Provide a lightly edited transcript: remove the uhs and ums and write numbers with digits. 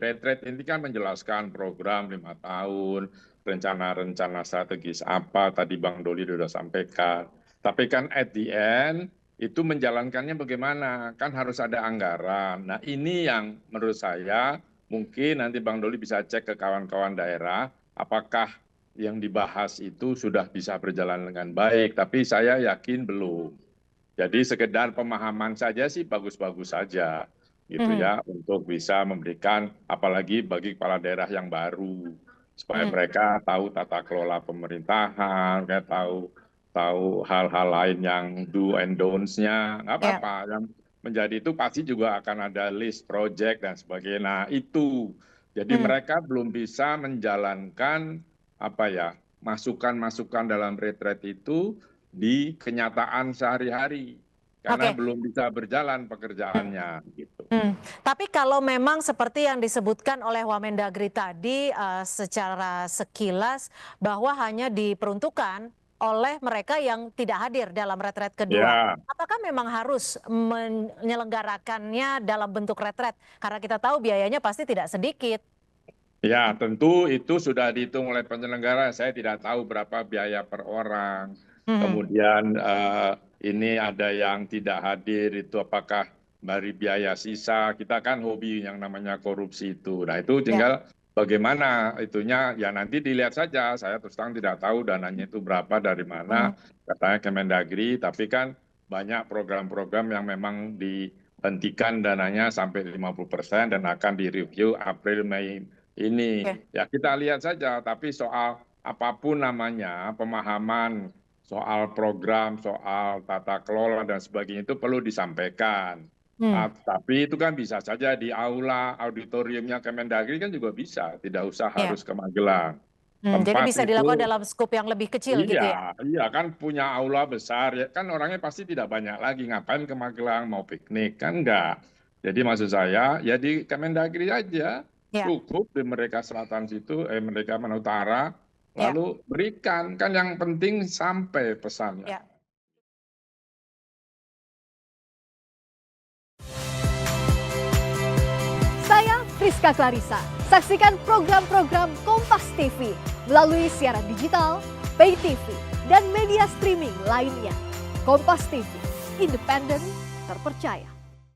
Retret ini kan menjelaskan program 5 tahun, rencana-rencana strategis apa, tadi Bang Doli sudah sampaikan. Tapi kan at the end, itu menjalankannya bagaimana? Kan harus ada anggaran. Nah ini yang menurut saya, mungkin nanti Bang Doli bisa cek ke kawan-kawan daerah, apakah yang dibahas itu sudah bisa berjalan dengan baik. Tapi saya yakin belum. Jadi sekedar pemahaman saja sih bagus-bagus saja gitu ya untuk bisa memberikan apalagi bagi kepala daerah yang baru supaya mereka tahu tata kelola pemerintahan, kayak tahu hal-hal lain yang do and don'ts-nya, nggak Ya. apa-apa. Yang menjadi itu pasti juga akan ada list project dan sebagainya. Nah itu, jadi mereka belum bisa menjalankan apa ya masukan-masukan dalam retret itu di kenyataan sehari-hari karena Oke. belum bisa berjalan pekerjaannya gitu. Tapi kalau memang seperti yang disebutkan oleh Wamendagri tadi secara sekilas bahwa hanya diperuntukkan oleh mereka yang tidak hadir dalam retret kedua. Ya, Apakah memang harus menyelenggarakannya dalam bentuk retret? Karena kita tahu biayanya pasti tidak sedikit. ya tentu itu sudah dihitung oleh penyelenggara. Saya tidak tahu berapa biaya per orang. Kemudian ini ada yang tidak hadir itu apakah dari biaya sisa. Kita kan hobi yang namanya korupsi itu. Nah itu Ya. tinggal bagaimana itunya ya nanti dilihat saja. Saya terus terang tidak tahu dananya itu berapa dari mana. Katanya Kemendagri, tapi kan banyak program-program yang memang dihentikan dananya sampai 50% dan akan direview April Mei ini. Oke. Ya kita lihat saja, tapi soal apapun namanya, pemahaman soal program, soal tata kelola dan sebagainya itu perlu disampaikan. Tapi itu kan bisa saja di aula auditoriumnya Kemendagri kan juga bisa, tidak usah Ya. harus ke Magelang. Jadi Tempat bisa dilakukan itu, dalam skup yang lebih kecil gitu ya? iya, iya kan punya aula besar, ya kan orangnya pasti tidak banyak lagi, ngapain ke Magelang, mau piknik, kan enggak. Jadi maksud saya, ya di Kemendagri aja, Ya. cukup di mereka selatan situ, mereka mana utara, Ya. lalu berikan, kan yang penting sampai pesannya. Ya. Saya Friska Clarissa. Saksikan program-program Kompas TV melalui siaran digital, pay TV, dan media streaming lainnya. Kompas TV, independen, terpercaya.